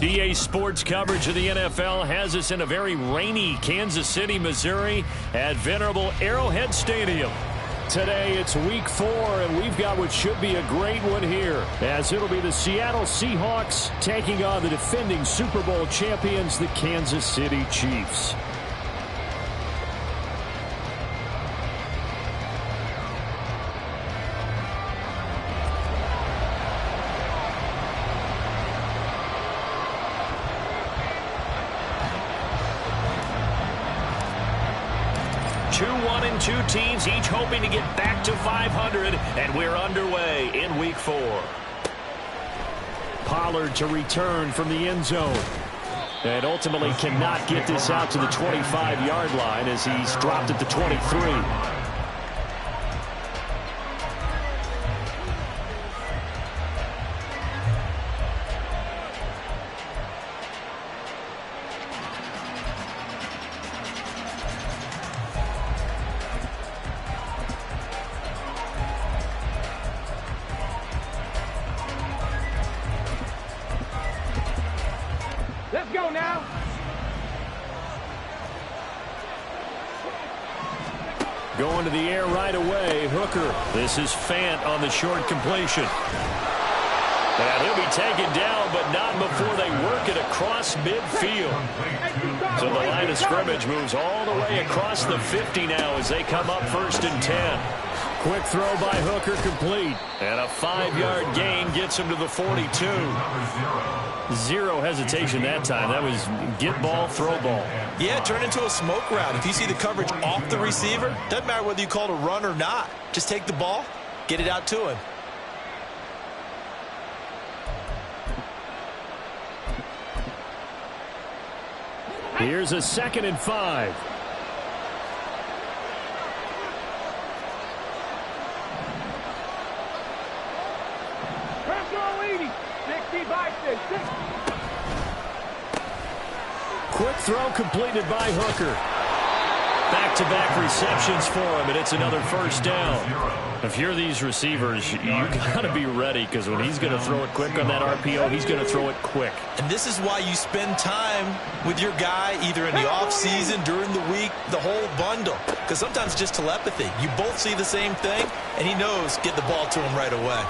EA Sports coverage of the NFL has us in a very rainy Kansas City, Missouri at venerable Arrowhead Stadium. Today it's week 4, and we've got what should be a great one here, as it'll be the Seattle Seahawks taking on the defending Super Bowl champions, the Kansas City Chiefs. Two teams each hoping to get back to 500, and we're underway in week 4. Pollard to return from the end zone, and ultimately cannot get this out to the 25-yard line as he's dropped at the 23. Going to the air right away, Hooker. This is Fant on the short completion. And he'll be taken down, but not before they work it across midfield. So the line of scrimmage moves all the way across the 50 now as they come up 1st and 10. Quick throw by Hooker, complete. And a 5-yard gain gets him to the 42. Zero hesitation that time. That was get ball, throw ball. Yeah, turn into a smoke route. If you see the coverage off the receiver, doesn't matter whether you call it a run or not. Just take the ball, get it out to him. Here's a 2nd and 5. Quick throw completed by Hooker. Back-to-back receptions for him, and it's another 1st down. If you're these receivers, you got to be ready, because when he's going to throw it quick on that RPO, he's going to throw it quick. And this is why you spend time with your guy, either in the offseason, during the week, the whole bundle. Because sometimes just telepathy. You both see the same thing, and he knows get the ball to him right away.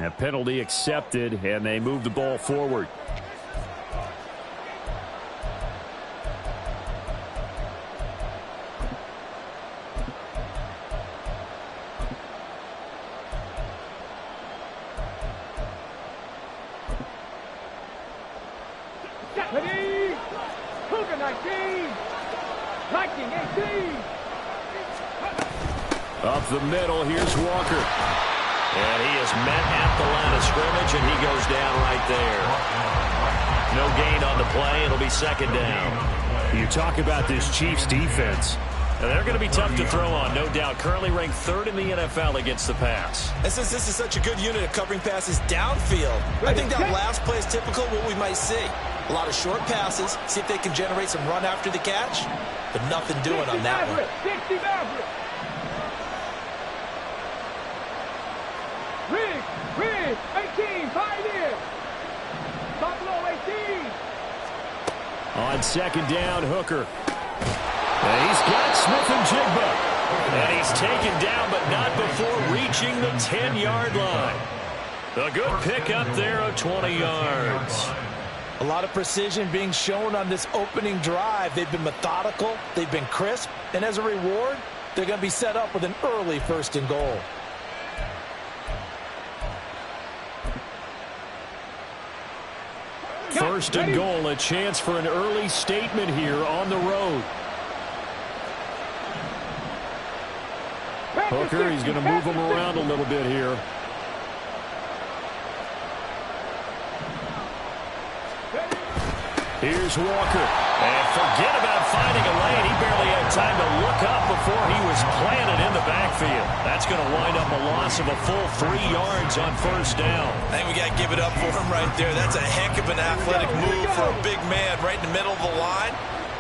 A penalty accepted, and they move the ball forward. Up the middle, here's Walker. And he is met at the line of scrimmage, and he goes down right there. No gain on the play. It'll be 2nd down. You talk about this Chiefs defense. And they're going to be tough to throw on, no doubt. Currently ranked 3rd in the NFL against the pass. And since this is such a good unit of covering passes downfield, I think that last play is typical of what we might see. A lot of short passes, see if they can generate some run after the catch, but nothing doing on that one. Rig, 18, pioneer. Buffalo 18. On 2nd down, Hooker. And he's got Smith-Njigba. And he's taken down, but not before reaching the 10-yard line. A good pick up there of 20 yards. A lot of precision being shown on this opening drive. They've been methodical, they've been crisp, and as a reward, they're going to be set up with an early 1st and goal. First and goal, a chance for an early statement here on the road. Hooker, he's going to move him around a little bit here. Here's Walker. And forget about finding a lane. He barely had time to look up before he was planted in the backfield. That's going to wind up a loss of a full 3 yards on first down. I think we got to give it up for him right there. That's a heck of an athletic move for a big man right in the middle of the line.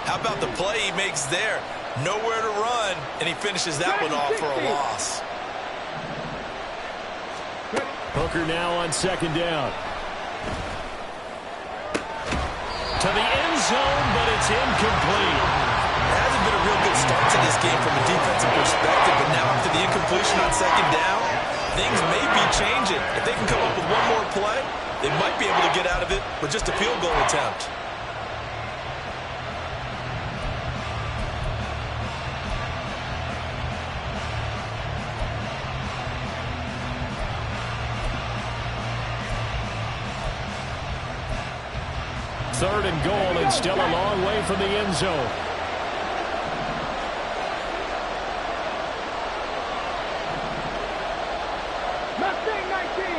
How about the play he makes there? Nowhere to run, and he finishes that one off for a loss. Hooker now on second down. To the end zone, but it's incomplete. It hasn't been a real good start to this game from a defensive perspective, but now after the incompletion on second down, things may be changing. If they can come up with one more play, they might be able to get out of it with just a field goal attempt. Third and goal, and still a long way from the end zone. Mustang 19.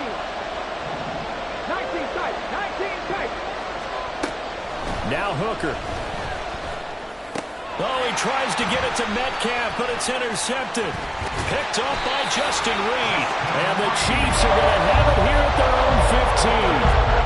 19 tight. 19 tight. Now Hooker. Oh, he tries to get it to Metcalf, but it's intercepted. Picked up by Justin Reed. And the Chiefs are going to have it here at their own 15.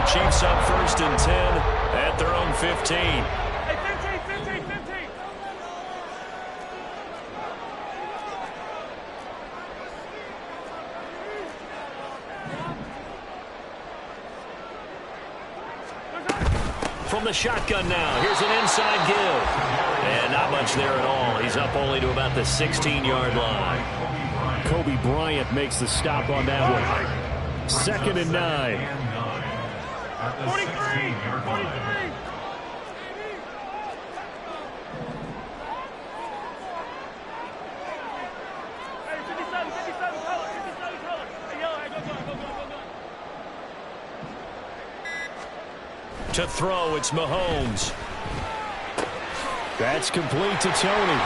Chiefs up first and 10 at their own 15. Hey, 15. From the shotgun now, here's an inside give. And not much there at all. He's up only to about the 16-yard line. Kobe Bryant makes the stop on that one. Second and 9. 43. Hey, 57 color. Hey, yellow, hey, go. To throw, it's Mahomes. That's complete to Tony.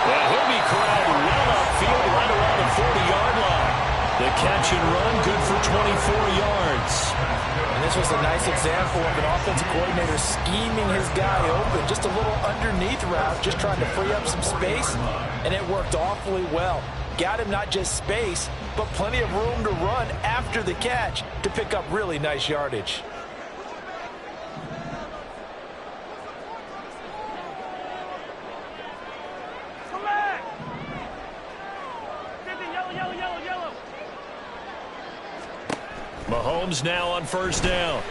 And he'll be corralled well upfield right around the 40-yard line. The catch and run, good for 24 yards. And this was a nice example of an offensive coordinator scheming his guy open. Just a little underneath route, just trying to free up some space, and it worked awfully well. Got him not just space, but plenty of room to run after the catch to pick up really nice yardage. Mahomes now on first down.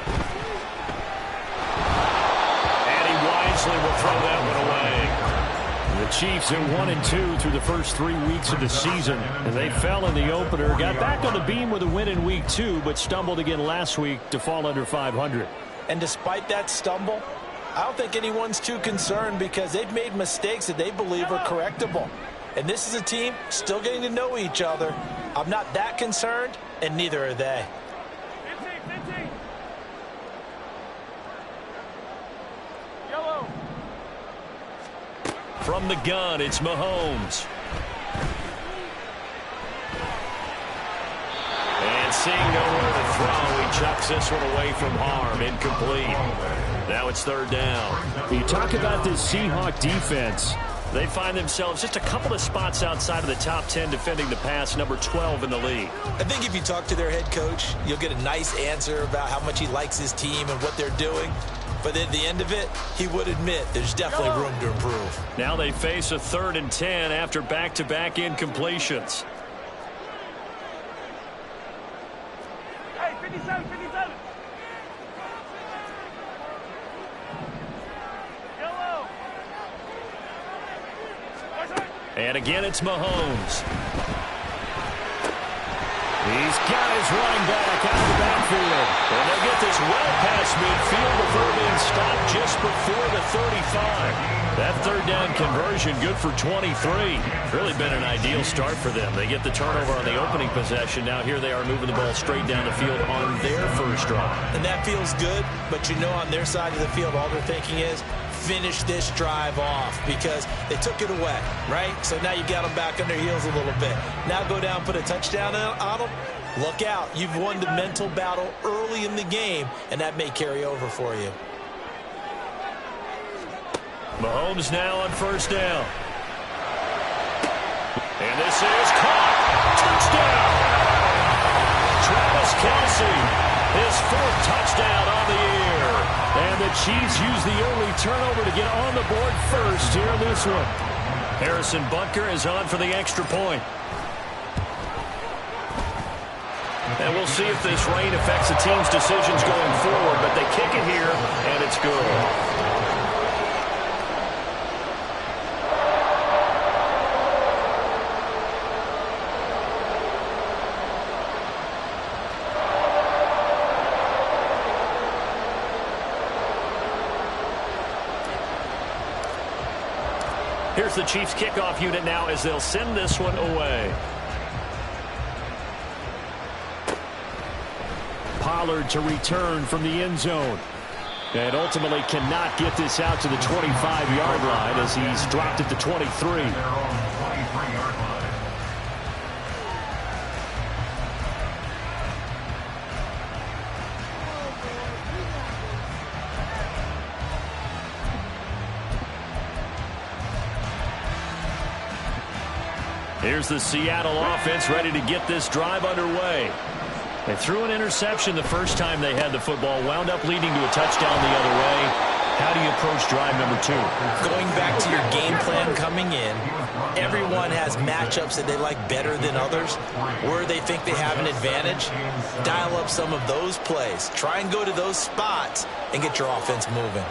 And he wisely will throw that one away. The Chiefs are 1-2 through the first 3 weeks of the season. And they fell in the opener, got back on the beam with a win in week 2, but stumbled again last week to fall under 500. And despite that stumble, I don't think anyone's too concerned because they've made mistakes that they believe are correctable. And this is a team still getting to know each other. I'm not that concerned, and neither are they. 15. Yellow. From the gun, it's Mahomes. And seeing nowhere to throw, he chucks this one away from harm. Incomplete. Now it's third down. You talk about this Seahawks defense. They find themselves just a couple of spots outside of the top 10 defending the pass, number 12 in the league. I think if you talk to their head coach, you'll get a nice answer about how much he likes his team and what they're doing. But at the end of it, he would admit there's definitely room to improve. Now they face a 3rd and 10 after back-to-back incompletions. Hey, 57. Yellow. And again, it's Mahomes. He's got his running back out of the backfield. And they'll get this well past midfield before being stopped just before the 35. That third down conversion good for 23. Really been an ideal start for them. They get the turnover on the opening possession. Now here they are moving the ball straight down the field on their first drive. And that feels good, but you know on their side of the field all they're thinking is finish this drive off because they took it away, right? So now you got them back on their heels a little bit. Now go down, put a touchdown on them. Look out. You've won the mental battle early in the game, and that may carry over for you. Mahomes now on first down. And this is caught. Touchdown. Travis Kelce, his fourth touchdown on the year. And the Chiefs use the early turnover to get on the board first here in this one. Harrison Butker is on for the extra point. And we'll see if this rain affects the team's decisions going forward, but they kick it here, and it's good. Here's the Chiefs kickoff unit now as they'll send this one away. Pollard to return from the end zone. And ultimately cannot get this out to the 25-yard line as he's dropped at the 23. Here's the Seattle offense ready to get this drive underway. They threw an interception the first time they had the football, wound up leading to a touchdown the other way. How do you approach drive number 2? Going back to your game plan coming in, everyone has matchups that they like better than others. Where they think they have an advantage, dial up some of those plays. Try and go to those spots and get your offense moving.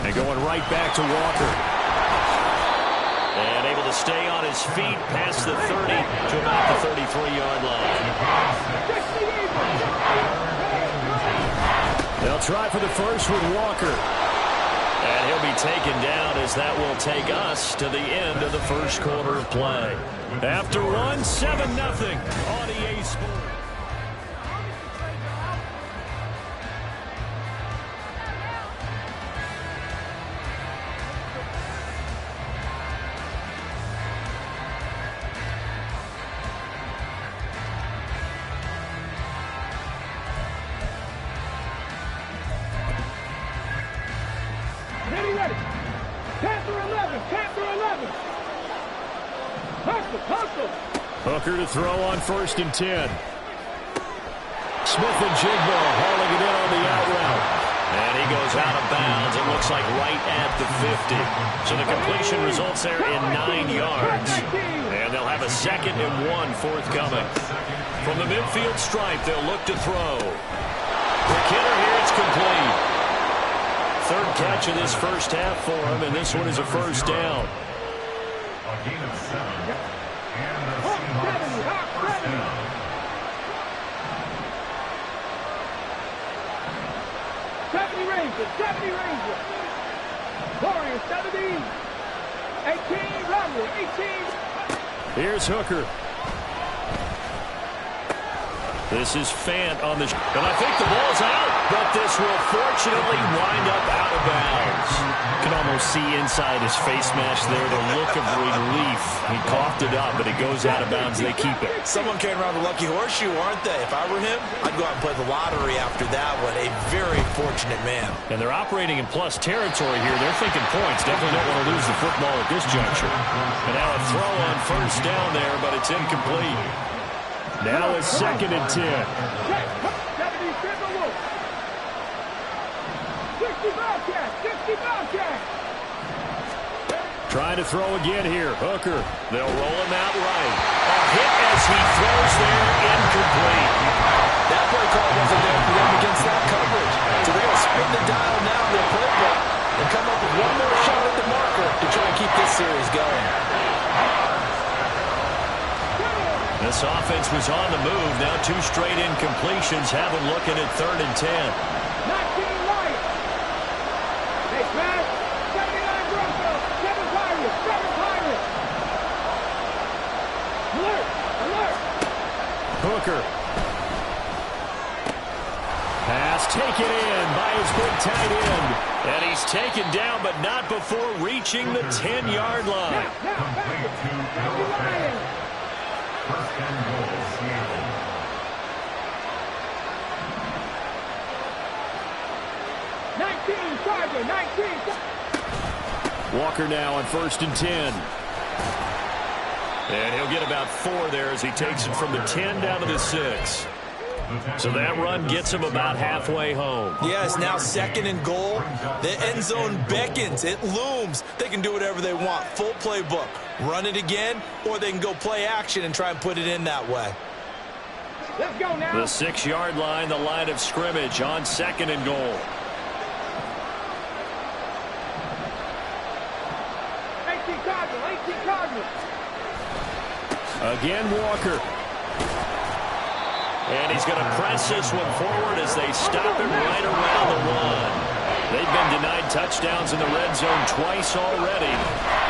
And going right back to Walker. And able to stay on his feet past the 30 to about the 33-yard line. They'll try for the first with Walker. And he'll be taken down as that will take us to the end of the first quarter of play. After one, 7-0 on EA Sports. Hooker to throw on 1st and 10. Smith and Jigbo hauling it in on the out route. And he goes out of bounds. It looks like right at the 50. So the completion results there in 9 yards. And they'll have a 2nd and 1 forthcoming. From the midfield stripe, they'll look to throw. The kidder here, it's complete. 3rd catch of this first half for him, and this one is a first down. A gain of 7. Stephanie Ranger. Warriors 17. 18. Rumble 18. Here's Hooker. This is Fant on the... And I think the ball's out, but this will fortunately wind up out of bounds. You can almost see inside his face mask there the look of relief. He coughed it up, but it goes out of bounds. They keep it. Someone carrying around the lucky horseshoe, aren't they? If I were him, I'd go out and play the lottery after that one. A very fortunate man. And they're operating in plus territory here. They're thinking points. Definitely don't want to lose the football at this juncture. And now a throw on first down there, but it's incomplete. Now it's 2nd and 10. Trying to throw again here. Hooker. They'll roll him out right. A hit as he throws there, incomplete. series going. This offense was on the move. Now 2 straight incompletions have them looking at 3rd and 10. 19 right. Hey, man. 79 Broncos. 7 Pirates. 7 Pirates. Alert. Alert. Hooker. Pass taken in by his big tight end. And he's taken down, but not before reaching the 10-yard line. Now, back. 19, Charger, 19. Walker now on 1st and 10. And he'll get about 4 there as he takes it from the 10 down to the 6. So that run gets him about halfway home. Yeah, it's now 2nd and goal. The end zone beckons. It looms. They can do whatever they want. Full playbook. Run it again, or they can go play action and try and put it in that way. Let's go now. The 6-yard line, the line of scrimmage on 2nd and goal. 18 Cardinals, 18 Cardinals. Again, Walker. And he's going to press this one forward as they stop him right around the 1. They've been denied touchdowns in the red zone twice already.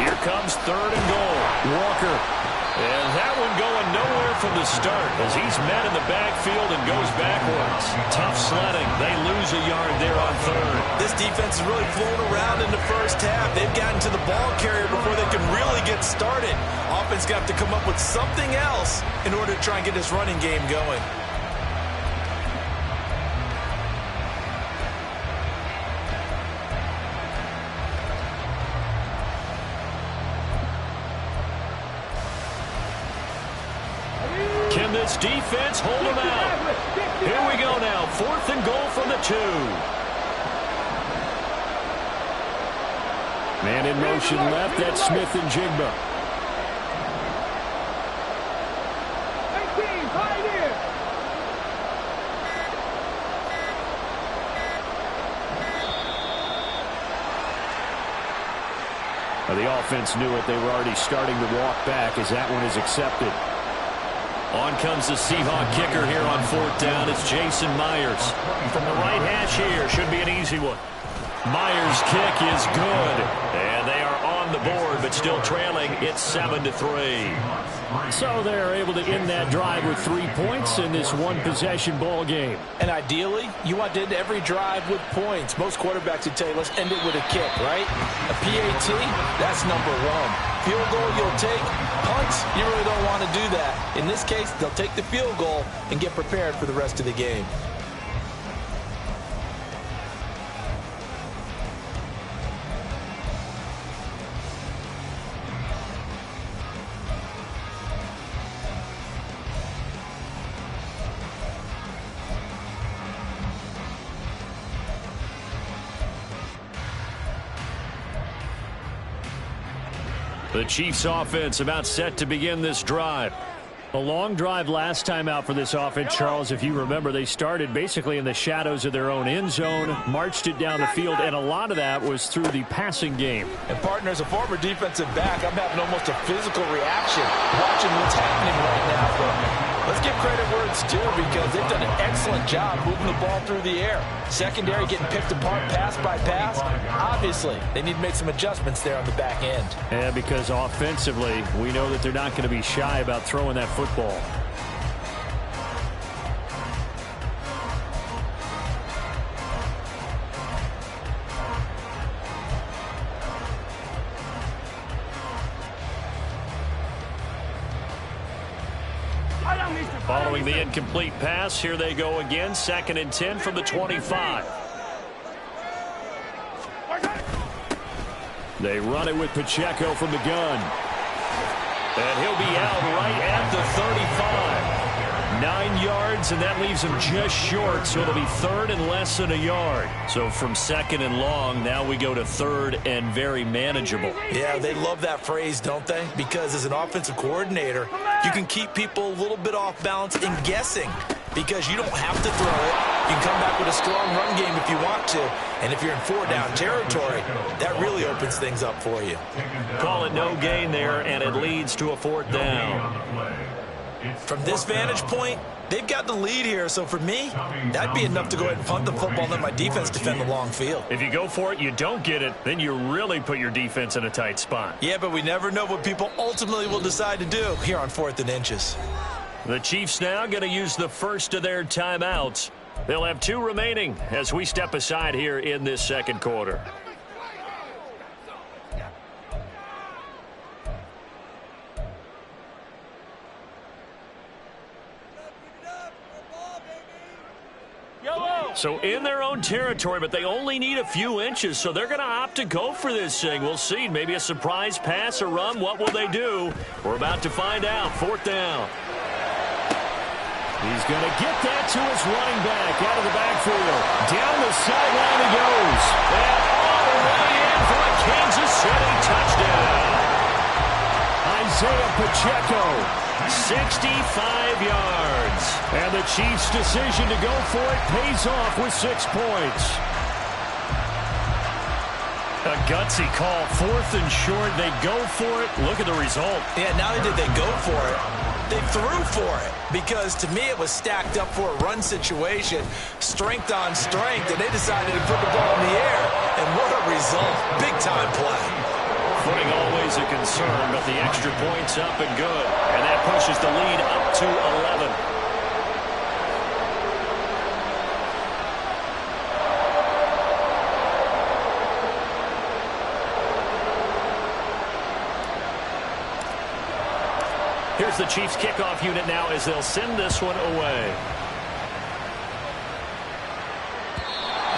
Here comes 3rd and goal. Walker. And that one going nowhere from the start as he's met in the backfield and goes backwards. Tough sledding. They lose a yard there on 3rd. This defense has really flown around in the first half. They've gotten to the ball carrier before they can really get started. Offense got to come up with something else in order to try and get this running game going. Can this defense hold them out? Here we go now. 4th and goal from the 2. Man in motion left. That's Smith and Jigba. 18, Pioneer. The offense knew it. They were already starting to walk back as that one is accepted. On comes the Seahawk kicker here on 4th down. It's Jason Myers. From the right hash here. Should be an easy one. Myers' kick is good. And they are on the board, but still trailing. It's 7-3. So they're able to end that drive with 3 points in this one-possession ball game. And ideally, you want to end every drive with points. Most quarterbacks would tell you, let's end it with a kick, right? A PAT, that's number 1. Field goal you'll take. Punts, you really don't want to do that. In this case, they'll take the field goal and get prepared for the rest of the game. The Chiefs offense about set to begin this drive. A long drive last time out for this offense, Charles. If you remember, they started basically in the shadows of their own end zone, marched it down the field, and a lot of that was through the passing game. And partner, as a former defensive back, I'm having almost a physical reaction watching what's happening right now. But let's give credit where it's due because they've done an excellent job moving the ball through the air. Secondary getting picked apart pass by pass. Obviously, they need to make some adjustments there on the back end. Yeah, because offensively, we know that they're not going to be shy about throwing that football. Following the incomplete pass, here they go again. 2nd and 10 from the 25. They run it with Pacheco from the gun. And he'll be out right at the 35. 9 yards, and that leaves him just short, so it'll be 3rd and less than a yard. So from 2nd and long, now we go to 3rd and very manageable. Yeah, they love that phrase, don't they? Because as an offensive coordinator, you can keep people a little bit off balance and guessing. because you don't have to throw it. You can come back with a strong run game if you want to. And if you're in 4-down territory, that really opens things up for you. Call it no gain there, and it leads to a 4th down. From this vantage point, they've got the lead here. So for me, that'd be enough to go ahead and punt the football and let my defense defend the long field. If you go for it, you don't get it, then you really put your defense in a tight spot. Yeah, but we never know what people ultimately will decide to do here on 4th and inches. The Chiefs now going to use the first of their timeouts. They'll have 2 remaining as we step aside here in this second quarter. So in their own territory, but they only need a few inches, so they're going to opt to go for this thing. We'll see. Maybe a surprise pass or run. What will they do? We're about to find out. 4th down. He's going to get that to his running back out of the backfield. Down the sideline he goes. And all the way in for a Kansas City touchdown. Isaiah Pacheco, 65 yards. And the Chiefs' decision to go for it pays off with 6 points. A gutsy call. 4th and short. They go for it. Look at the result. Yeah, not only did they go for it, they threw for it, because to me it was stacked up for a run situation, strength on strength, and they decided to put the ball in the air, and what a result. Big-time play. Footing always a concern, but the extra point's up and good, and that pushes the lead up to 11. Here's the Chiefs kickoff unit now as they'll send this one away.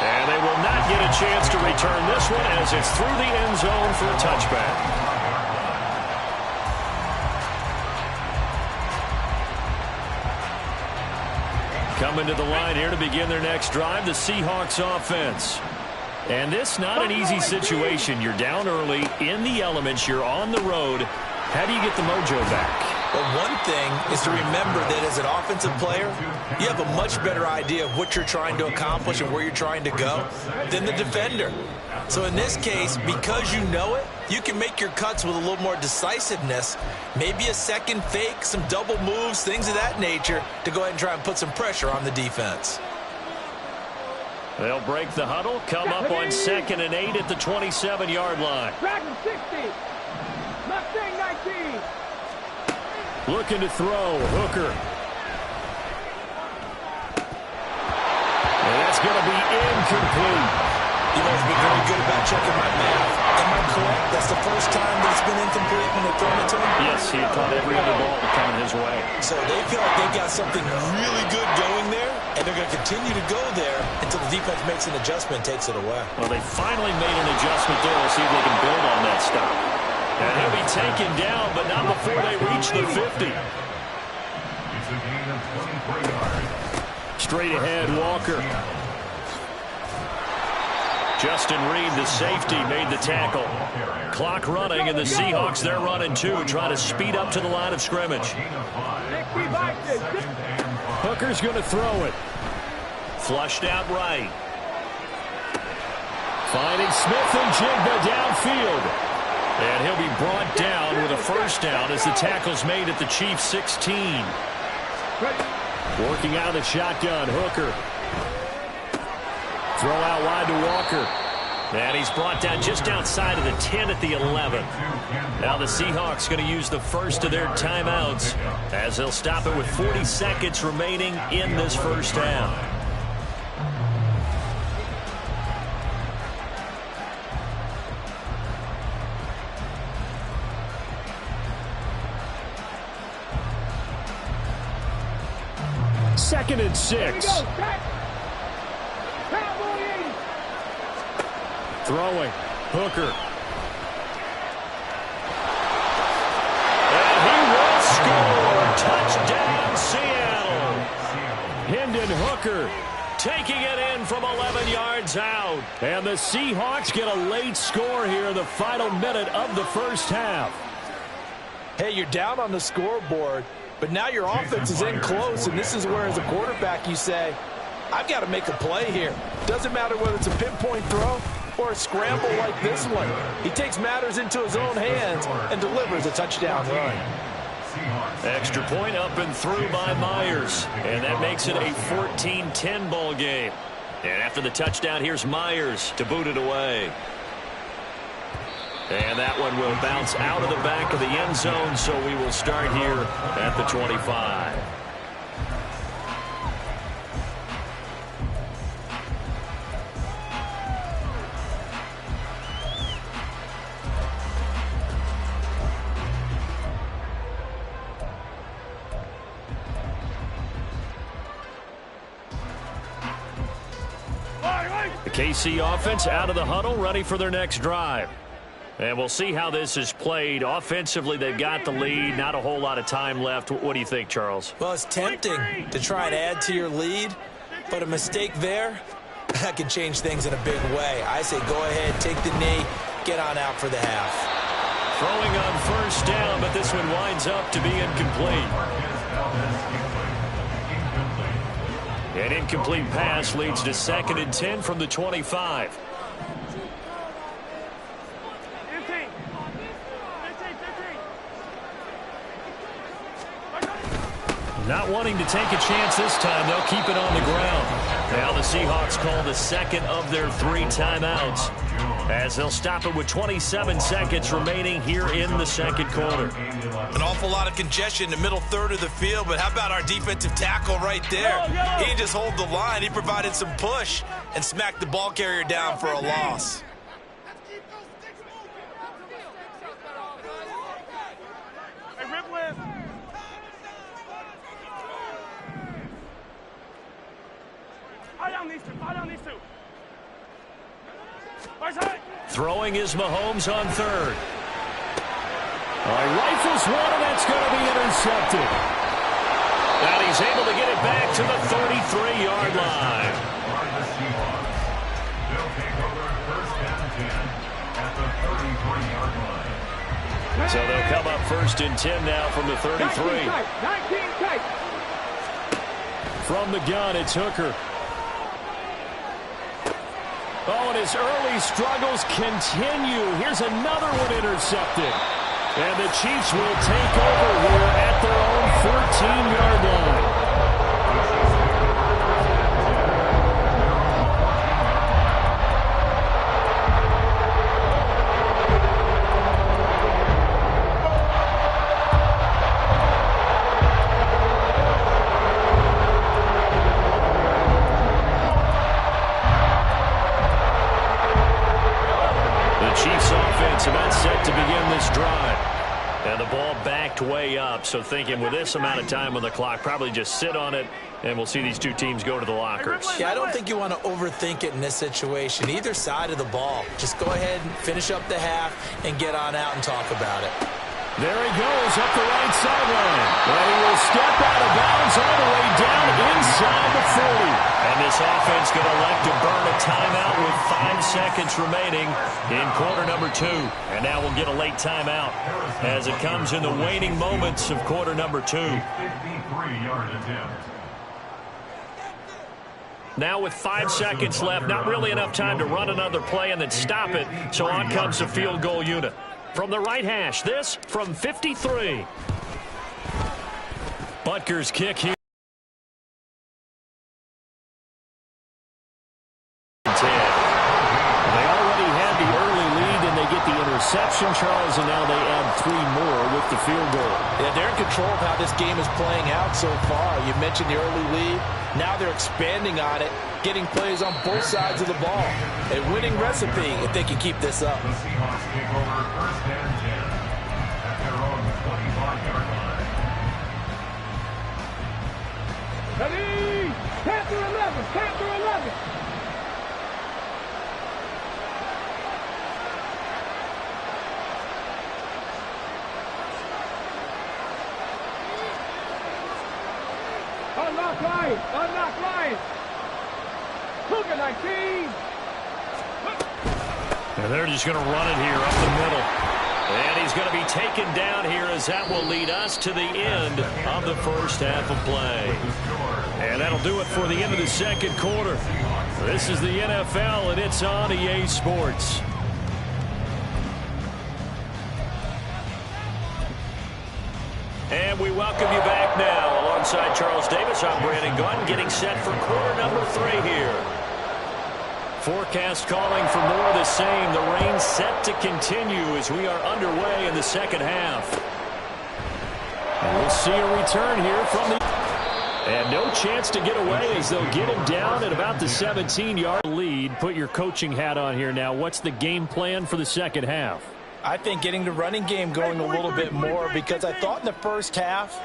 And they will not get a chance to return this one as it's through the end zone for a touchback. Coming to the line here to begin their next drive, the Seahawks offense. And this not an easy situation. You're down early, in the elements, you're on the road. How do you get the mojo back? Well, one thing is to remember that as an offensive player, you have a much better idea of what you're trying to accomplish and where you're trying to go than the defender. So in this case, because you know it, you can make your cuts with a little more decisiveness, maybe a second fake, some double moves, things of that nature, to go ahead and try and put some pressure on the defense. They'll break the huddle, come up on 2nd and 8 at the 27-yard line. Dragon 60. Mustang 19. Looking to throw, Hooker. And that's going to be incomplete. You've always been very good about checking my math. Am I correct? That's the first time that it's been incomplete when they've thrown it to him? Yes, he had caught every other ball coming his way. So they feel like they've got something really good going there, and they're going to continue to go there until the defense makes an adjustment and takes it away. Well, they finally made an adjustment there. We'll see if they can build on that stop. And he'll be taken down, but not before they reach the 50. Straight ahead, Walker. Justin Reed, the safety, made the tackle. Clock running, and the Seahawks, they're running too, trying to speed up to the line of scrimmage. Hooker's going to throw it. Flushed out right. Finding Smith and Jigba downfield. And he'll be brought down with a first down as the tackle's made at the Chiefs' 16. Working out of the shotgun, Hooker. Throw out wide to Walker. And he's brought down just outside of the 10 at the 11. Now the Seahawks going to use the first of their timeouts as they'll stop it with 40 seconds remaining in this first half. Second and 6. Throwing. Hooker. And he will score. Touchdown, Seattle. Hendon Hooker taking it in from 11 yards out. And the Seahawks get a late score here in the final minute of the first half. Hey, you're down on the scoreboard. But now your offense is in close, and this is where, as a quarterback, you say, I've got to make a play here. Doesn't matter whether it's a pinpoint throw or a scramble like this one. He takes matters into his own hands and delivers a touchdown run. Extra point up and through by Myers. And that makes it a 14-10 ball game. And after the touchdown, here's Myers to boot it away. And that one will bounce out of the back of the end zone, so we will start here at the 25. The KC offense out of the huddle, ready for their next drive. And we'll see how this is played. Offensively, they've got the lead. Not a whole lot of time left. What do you think, Charles? Well, it's tempting to try and add to your lead, but a mistake there, that can change things in a big way. I say go ahead, take the knee, get on out for the half. Throwing on first down, but this one winds up to be incomplete. An incomplete pass leads to 2nd and 10 from the 25. Not wanting to take a chance this time, they'll keep it on the ground. Now the Seahawks call the second of their 3 timeouts, as they'll stop it with 27 seconds remaining here in the second quarter. An awful lot of congestion in the middle third of the field, but how about our defensive tackle right there? He didn't just hold the line. He provided some push and smacked the ball carrier down for a loss. Throwing is Mahomes on third. Rifles one, and that's going to be intercepted. And he's able to get it back to the 33-yard line. So they'll come up 1st and 10 now from the 33. From the gun, it's Hooker. Oh, and his early struggles continue. Here's another one intercepted. And the Chiefs will take over here at their own 14-yard line. About set to begin this drive. And the ball backed way up, so thinking with this amount of time on the clock, probably just sit on it, and we'll see these two teams go to the lockers. Yeah, I don't think you want to overthink it in this situation. Either side of the ball. Just go ahead and finish up the half and get on out and talk about it. There he goes up the right sideline. And he will step out of bounds all the way down inside the 40. And this offense going to elect to burn a timeout with 5 seconds remaining in quarter number 2. And now we'll get a late timeout as it comes in the waning moments of quarter number 2. Now with 5 seconds left, not really enough time to run another play and then stop it. So on comes the field goal unit. From the right hash, this from 53. Butker's kick here. 10. They already had the early lead, and they get the interception, Charles, and now they add 3 more with the field goal. Yeah, they're in control of how this game is playing out so far. You mentioned the early lead. Now they're expanding on it, getting plays on both sides of the ball. A winning recipe if they can keep this up. The Seahawks take over 1st and 10 at their own 25-yard line. Ready? Panther 11, Panther 11. Unlock line, unlock line. Hooker 19. And they're just going to run it here up the middle. And he's going to be taken down here as that will lead us to the end of the first half of play. And that'll do it for the end of the second quarter. This is the NFL, and it's on EA Sports. And we welcome you back now. Alongside Charles Davis, I'm Brandon Gunn, getting set for quarter number 3 here. Forecast calling for more of the same. The rain set to continue as we are underway in the second half. And we'll see a return here from the... And no chance to get away as they'll get him down at about the 17-yard lead. Put your coaching hat on here now. What's the game plan for the second half? I think getting the running game going a little bit more, because I thought in the first half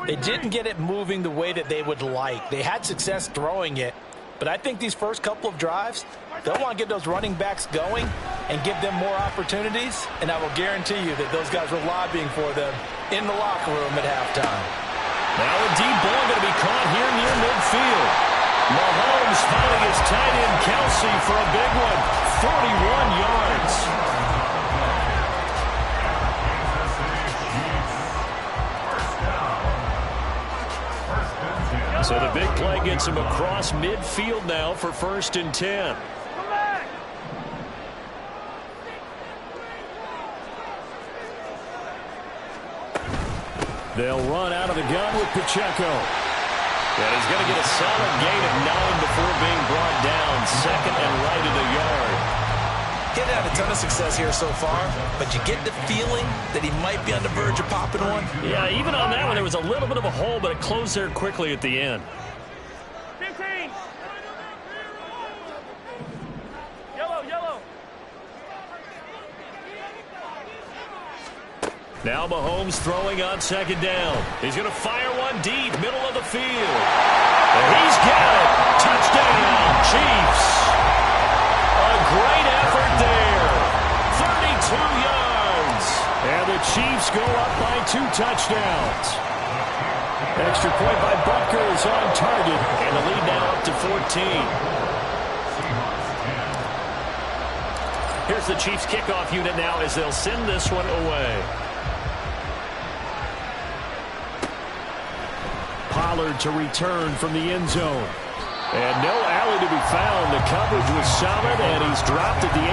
they didn't get it moving the way that they would like. They had success throwing it, but I think these first couple of drives, they'll want to get those running backs going and give them more opportunities, and I will guarantee you that those guys were lobbying for them in the locker room at halftime. Now a deep ball going to be caught here near midfield. Mahomes finding his tight end Kelsey for a big one, 41 yards. So the big play gets him across midfield now for 1st and 10. They'll run out of the gun with Pacheco. And he's going to get a solid gain of 9 before being brought down. 2nd and right at a yard. He's had a ton of success here so far, but you get the feeling that he might be on the verge of popping one. Yeah, even on that one, there was a little bit of a hole, but it closed there quickly at the end. 15. Yellow. Now Mahomes throwing on 2nd down. He's going to fire one deep, middle of the field. And he's got it. Touchdown, Chiefs. A great effort there. 32 yards. And the Chiefs go up by 2 touchdowns. Extra point by Butker is on target. And the lead now up to 14. Here's the Chiefs kickoff unit now as they'll send this one away. Pollard to return from the end zone. And no alley to be found. The coverage was solid, and he's dropped at the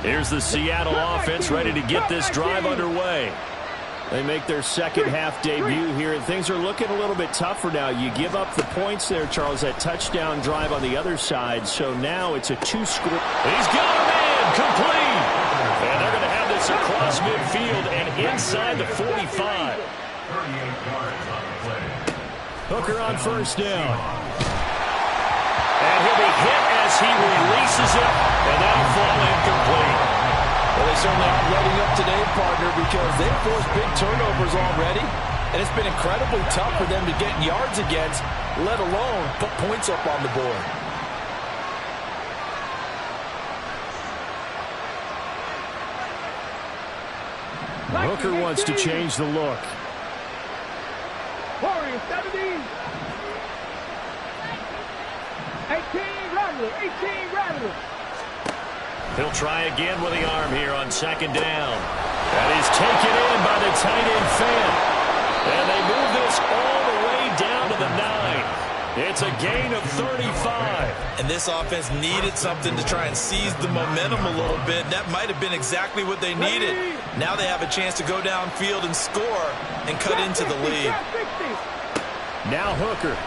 18. Here's the Seattle offense ready to get this drive underway. They make their second half debut here, and things are looking a little bit tougher now. You give up the points there, Charles, that touchdown drive on the other side. So now it's a 2-score. He's got a man complete. And they're going to have this across midfield and inside the 45. Hooker on 1st down. And he'll be hit as he releases it, and that'll fall incomplete. Well, they certainly aren't letting up today, partner, because they've forced big turnovers already, and it's been incredibly tough for them to get yards against, let alone put points up on the board. Hooker wants to change the look. Warriors 17. 18 Rattler. He'll try again with the arm here on 2nd down. That is taken in by the tight end Fant. And they move this all the way down to the 9. It's a gain of 35. And this offense needed something to try and seize the momentum a little bit. That might have been exactly what they needed. Now they have a chance to go downfield and score and cut into the lead. Now Hooker.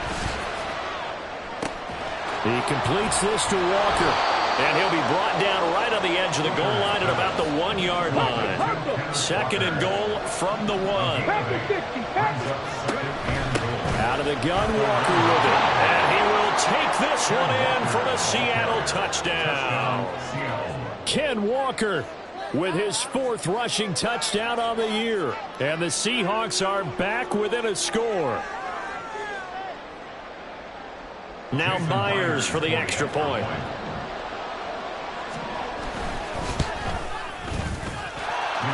He completes this to Walker. And he'll be brought down right on the edge of the goal line at about the 1-yard line. 2nd and goal from the 1. Out of the gun, Walker with it. And he will take this one in for the Seattle touchdown. Ken Walker with his 4th rushing touchdown on the year. And the Seahawks are back within a score. Now Myers for the extra point.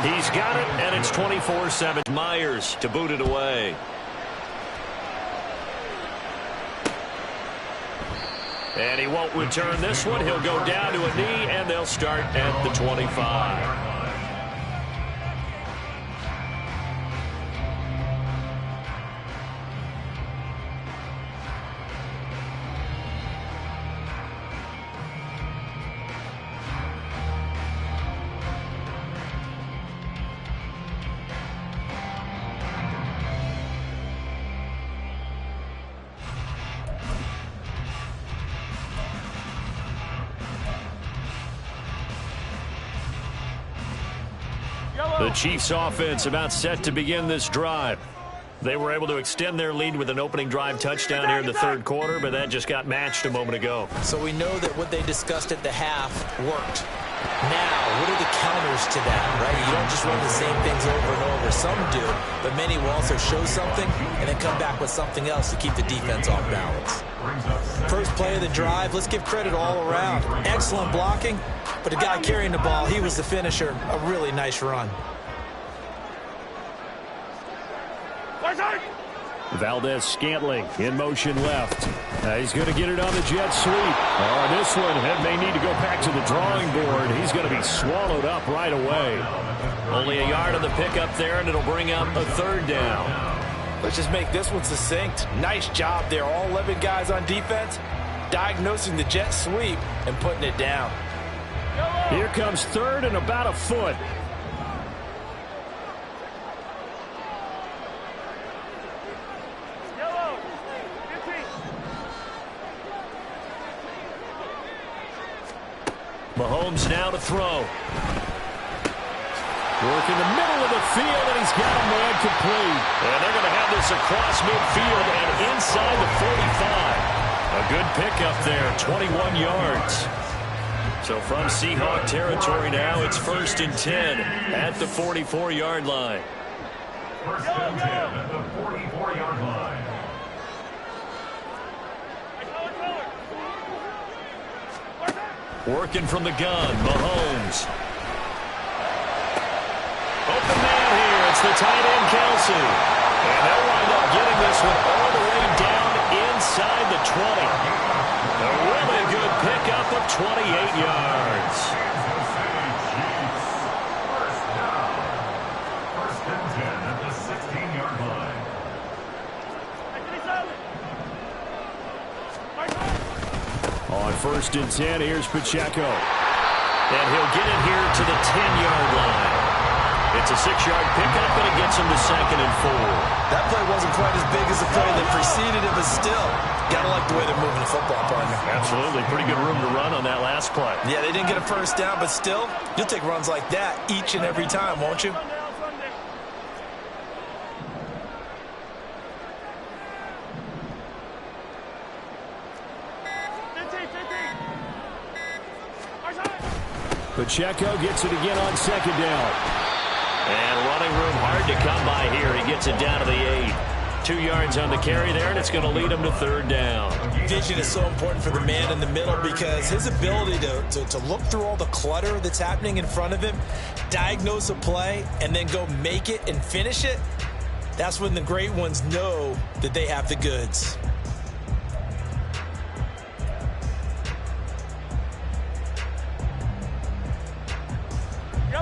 He's got it, and it's 24-7. Myers to boot it away. And he won't return this one. He'll go down to a knee, and they'll start at the 25. The Chiefs offense about set to begin this drive. They were able to extend their lead with an opening drive touchdown here in the third quarter, but that just got matched a moment ago. So we know that what they discussed at the half worked. Now, what are the counters to that, right? You don't just run the same things over and over. Some do, but many will also show something and then come back with something else to keep the defense off balance. First play of the drive, let's give credit all around. Excellent blocking, but the guy carrying the ball, he was the finisher. A really nice run. Valdez-Scantling in motion left. He's going to get it on the jet sweep. Oh, this one may need to go back to the drawing board. He's going to be swallowed up right away. Only a yard on the pickup there, and it'll bring up a third down. Let's just make this one succinct. Nice job there. All 11 guys on defense diagnosing the jet sweep and putting it down. Here comes third and about a foot. Mahomes now to throw. Work in the middle of the field, and he's got a man complete. And they're going to have this across midfield and inside the 45. A good pickup there, 21 yards. So from Seahawk territory now, it's 1st and 10 at the 44-yard line. 1st and 10 at the 44-yard line. Working from the gun, Mahomes. Open man here. It's the tight end, Kelsey. And they'll wind up getting this one all the way down inside the 20. A really good pickup of 28 yards. First and 10 at the 16-yard line. On 1st and 10, here's Pacheco. And he'll get it here to the 10-yard line. It's a 6-yard pickup, and it gets him to 2nd and 4. That play wasn't quite as big as the play that preceded it, but still, gotta like the way they're moving the football, partner. Absolutely. Pretty good room to run on that last play. Yeah, they didn't get a first down, but still, you'll take runs like that each and every time, won't you? Pacheco gets it again on 2nd down. And running room hard to come by here. He gets it down to the 8. 2 yards on the carry there, and it's going to lead him to 3rd down. Vision is so important for the man in the middle because his ability to look through all the clutter that's happening in front of him, diagnose a play, and then go make it and finish it, that's when the great ones know that they have the goods.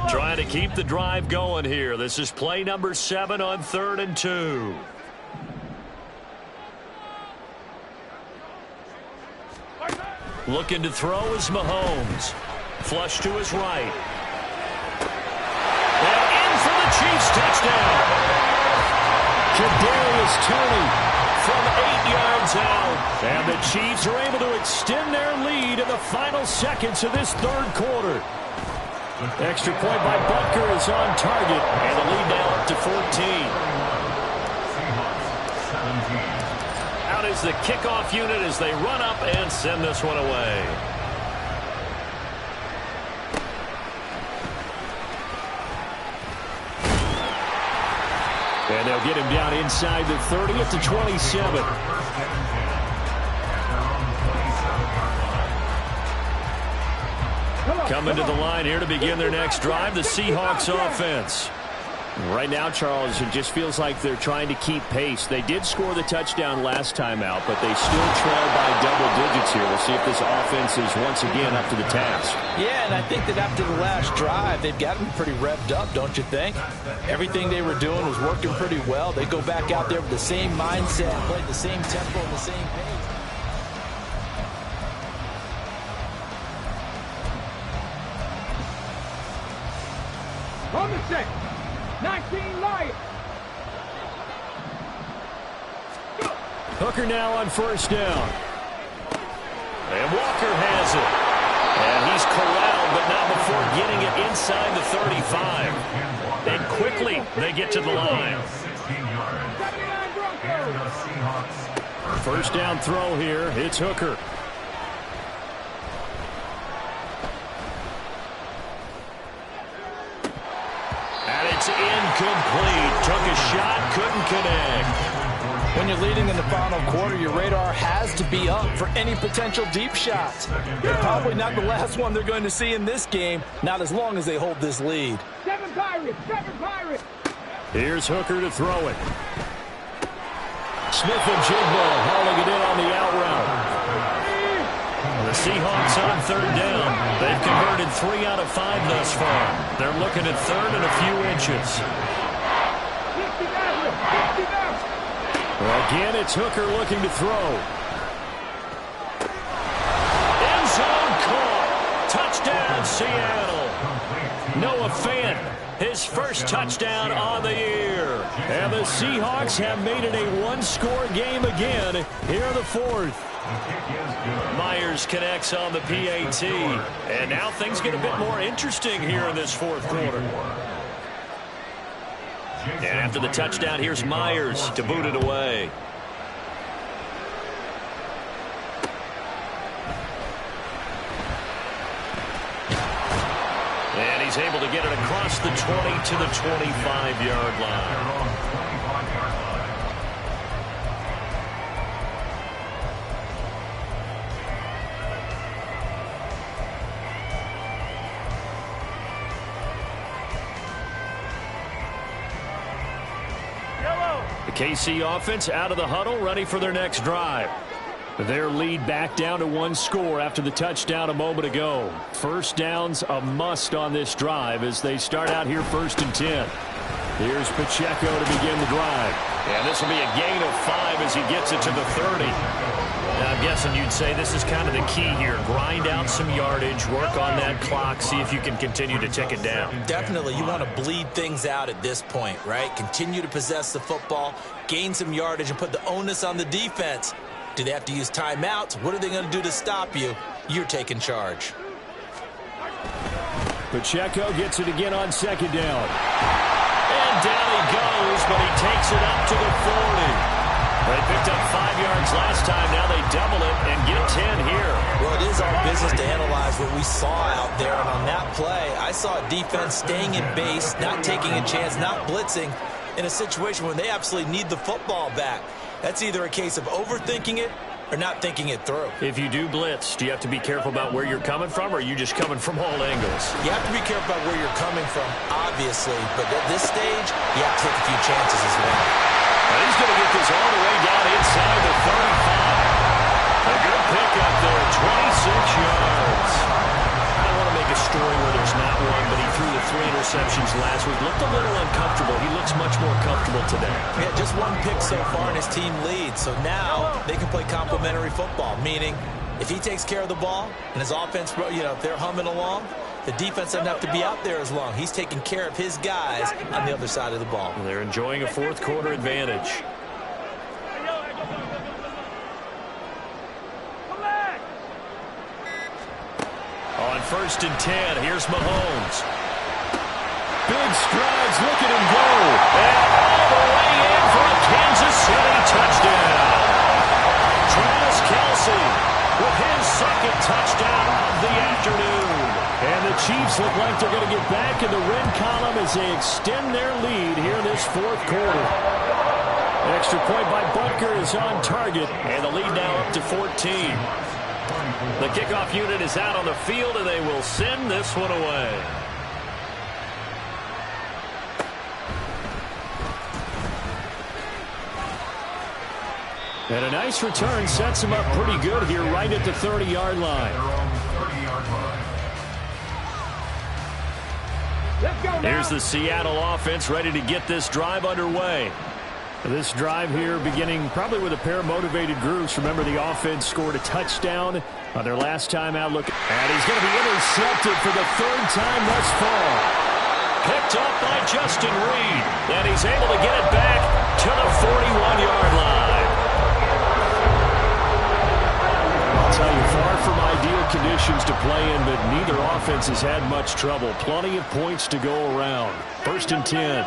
Trying to keep the drive going here. This is play number 7 on 3rd and 2. Looking to throw is Mahomes. Flush to his right. And in for the Chiefs touchdown. Kadarius Toney from 8 yards out. And the Chiefs are able to extend their lead in the final seconds of this third quarter. Extra point by Butker is on target, and the lead now up to 14. Out is the kickoff unit as they run up and send this one away. And they'll get him down inside the 30 at the 27. Coming to the line here to begin their next drive, the Seahawks offense. Right now, Charles, it just feels like they're trying to keep pace. They did score the touchdown last time out, but they still trail by double digits here. We'll see if this offense is once again up to the task. Yeah, and I think that after the last drive, they've got to be pretty revved up, don't you think? Everything they were doing was working pretty well. They go back out there with the same mindset, play the same tempo and the same pace. On the set. 19 Lions. Hooker now on first down. And Walker has it. And he's corralled, but not before getting it inside the 35. And quickly they get to the line. First down throw here. It's Hooker. And it's incomplete. Took a shot, couldn't connect. When you're leading in the final quarter, your radar has to be up for any potential deep shots. They're probably not the last one they're going to see in this game, not as long as they hold this lead. Seven Pirates. Here's Hooker to throw it. Smith and Jigbo hauling it in on the out route. The Seahawks on third down. They've converted 3 out of 5 thus far. They're looking at third and a few inches. Again, it's Hooker looking to throw. End zone caught. Touchdown, Seattle. Noah Fant, his first touchdown on the year. And the Seahawks have made it a one-score game again here in the fourth. Myers connects on the PAT. And now things get a bit more interesting here in this fourth quarter. And after the touchdown, here's Myers to boot it away. And he's able to get it across the 20 to the 25-yard line. The KC offense out of the huddle, ready for their next drive. Their lead back down to 1 score after the touchdown a moment ago. First down's a must on this drive as they start out here 1st and 10. Here's Pacheco to begin the drive. And this will be a gain of 5 as he gets it to the 30. Now, I'm guessing you'd say this is kind of the key here. Grind out some yardage, work on that clock, see if you can continue to tick it down. Definitely, you want to bleed things out at this point, right? Continue to possess the football, gain some yardage, and put the onus on the defense. Do they have to use timeouts? What are they going to do to stop you? You're taking charge. Pacheco gets it again on 2nd down. And down he goes, but he takes it up to the 40. They picked up 5 yards last time. Now they double it and get 10 here. Well, it is our business to analyze what we saw out there. And on that play, I saw a defense staying in base, not taking a chance, not blitzing in a situation where they absolutely need the football back. That's either a case of overthinking it or not thinking it through. If you do blitz, do you have to be careful about where you're coming from, or are you just coming from all angles? You have to be careful about where you're coming from, obviously. But at this stage, you have to take a few chances as well. And he's going to get this all the way down inside the 35. A good pickup there, 26 yards. I don't want to make a story where there's not one, but he threw the 3 interceptions last week. Looked a little uncomfortable. He looks much more comfortable today. Yeah, just 1 pick so far and his team leads. So now they can play complementary football, meaning if he takes care of the ball and his offense, if they're humming along, the defense doesn't have to be out there as long. He's taking care of his guys on the other side of the ball. And they're enjoying a fourth quarter advantage. On 1st and 10, here's Mahomes. Big strides, look at him go. And all the way in for a Kansas City touchdown. Travis Kelce with his 2nd touchdown of the afternoon. And the Chiefs look like they're going to get back in the red column as they extend their lead here in this fourth quarter. An extra point by Butker is on target, and the lead now up to 14. The kickoff unit is out on the field, and they will send this one away. And a nice return sets him up pretty good here right at the 30-yard line. Here's the Seattle offense ready to get this drive underway. This drive here beginning probably with a pair of motivated groups. Remember, the offense scored a touchdown on their last time out. Look, and he's going to be intercepted for the third time thus far. Picked up by Justin Reed. And he's able to get it back to the 41-yard line. I'll tell you, far from ideal conditions to play in, but neither offense has had much trouble. Plenty of points to go around. 1st and 10.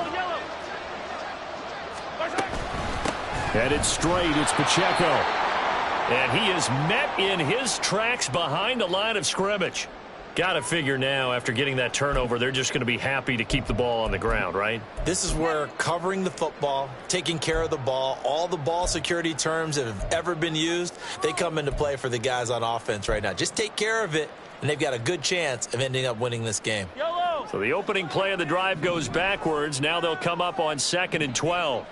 Headed straight, it's Pacheco. And he is met in his tracks behind the line of scrimmage. Got to figure now, after getting that turnover, they're just going to be happy to keep the ball on the ground, right? This is where covering the football, taking care of the ball, all the ball security terms that have ever been used, they come into play for the guys on offense right now. Just take care of it, and they've got a good chance of ending up winning this game. So the opening play of the drive goes backwards. Now they'll come up on 2nd and 12.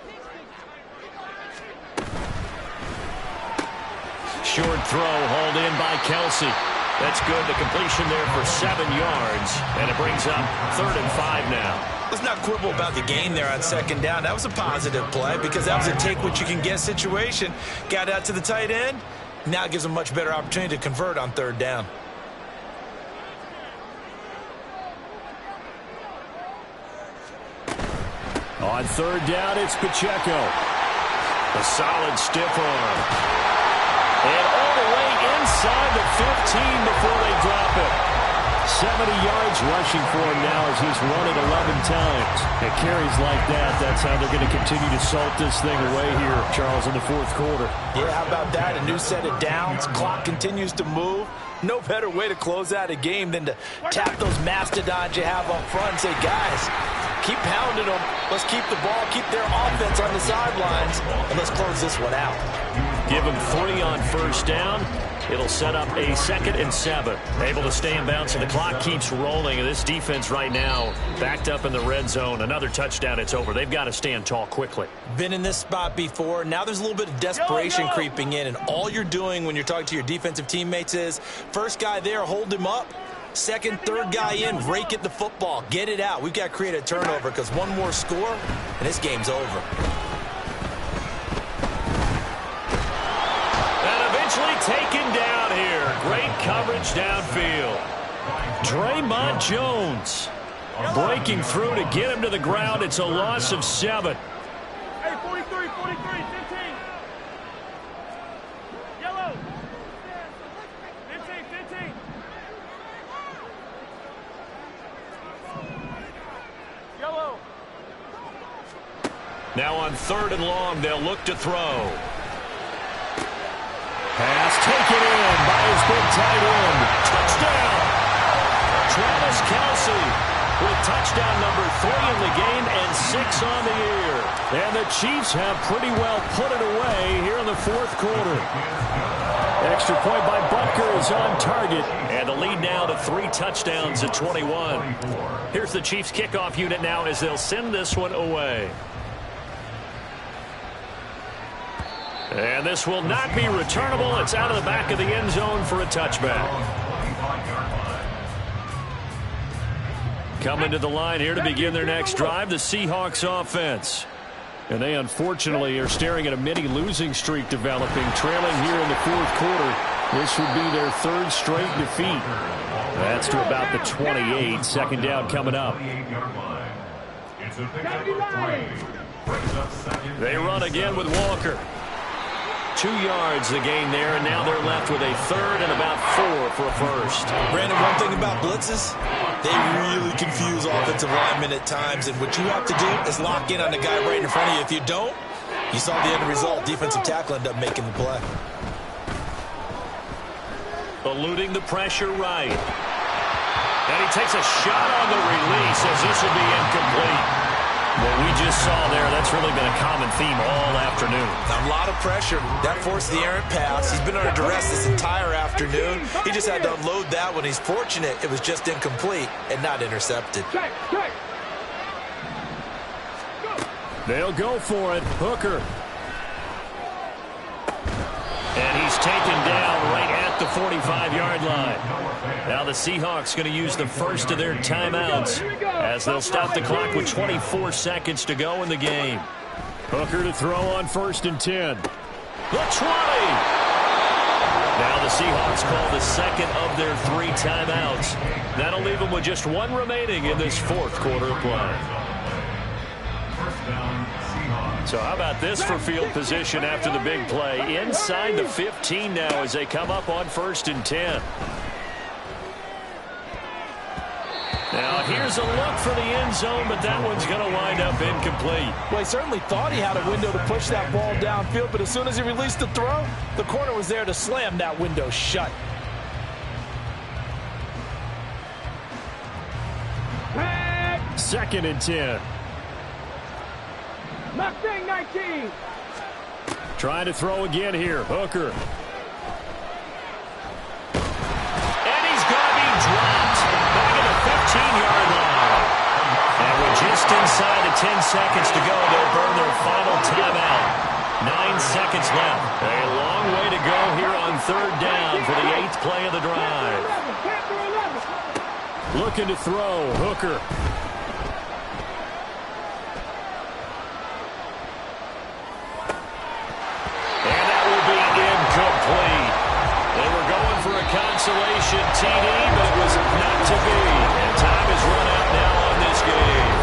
Short throw hauled in by Kelsey. That's good. The completion there for 7 yards. And it brings up 3rd and 5 now. Let's not quibble about the gain there on 2nd down. That was a positive play because that was a take-what-you-can-get situation. Got out to the tight end. Now it gives them a much better opportunity to convert on 3rd down. On 3rd down, it's Pacheco. A solid stiff arm. And all the way inside the 15 before they drop it. 70 yards rushing for him now as he's run it 11 times. At carries like that, that's how they're going to continue to salt this thing away here, Charles, in the 4th quarter. Yeah, how about that? A new set of downs. Clock continues to move. No better way to close out a game than to tap those mastodons you have up front and say, guys, keep pounding them. Let's keep the ball, keep their offense on the sidelines, and let's close this one out. Give him 3 on 1st down. It'll set up a 2nd and 7. Able to stay in bounds, and the clock keeps rolling. And this defense right now backed up in the red zone. Another touchdown, it's over. They've got to stand tall quickly. Been in this spot before. Now there's a little bit of desperation creeping in, and all you're doing when you're talking to your defensive teammates is, first guy there, hold him up. 2nd, 3rd guy in, rake at the football. Get it out. We've got to create a turnover because one more score, and this game's over. Taken down here. Great coverage downfield. Draymond Jones breaking through to get him to the ground. It's a loss of 7. Hey, 43, 15. Yellow. 15. Yellow. Now on 3rd and long, they'll look to throw. Pass taken in by his big tight end. Touchdown! Travis Kelce with touchdown number 3 in the game and 6 on the year. And the Chiefs have pretty well put it away here in the 4th quarter. Extra point by Butker is on target. And the lead now to 3 touchdowns at 21. Here's the Chiefs kickoff unit now as they'll send this one away. And this will not be returnable. It's out of the back of the end zone for a touchback. Coming to the line here to begin their next drive, the Seahawks offense. And they unfortunately are staring at a mini losing streak developing, trailing here in the 4th quarter. This would be their 3rd straight defeat. That's to about the 28. 2nd down coming up. They run again with Walker. 2 yards the gain there, and now they're left with a 3rd and about 4 for a first. Brandon, one thing about blitzes, they really confuse offensive linemen at times, and what you have to do is lock in on the guy right in front of you. If you don't, you saw the end result. Defensive tackle ended up making the play. Eluding the pressure right. And he takes a shot on the release as this will be incomplete. What we just saw there, that's really been a common theme all afternoon. A lot of pressure. That forced the errant pass. He's been under duress this entire afternoon. He just had to unload that one. He's fortunate it was just incomplete and not intercepted. They'll go for it. Hooker. And he's taken down right at the 45-yard line. Now the Seahawks going to use the first of their timeouts as they'll stop the clock with 24 seconds to go in the game. Hooker to throw on 1st and 10. The 20. Now the Seahawks call the second of their 3 timeouts. That'll leave them with just 1 remaining in this 4th quarter of play. So how about this for field position after the big play? Inside the 15 now as they come up on 1st and 10. Now here's a look for the end zone, but that one's going to wind up incomplete. Well, he certainly thought he had a window to push that ball downfield, but as soon as he released the throw, the corner was there to slam that window shut. Second and 10. Mustang 19. Trying to throw again here. Hooker. And he's going to be dropped back at the 15-yard line. And we're just inside the 10 seconds to go. They'll burn their final timeout. 9 seconds left. A long way to go here on 3rd down for the 8th play of the drive. Looking to throw. Hooker. Incomplete. They were going for a consolation TD, but it was not to be. And time has run out now on this game.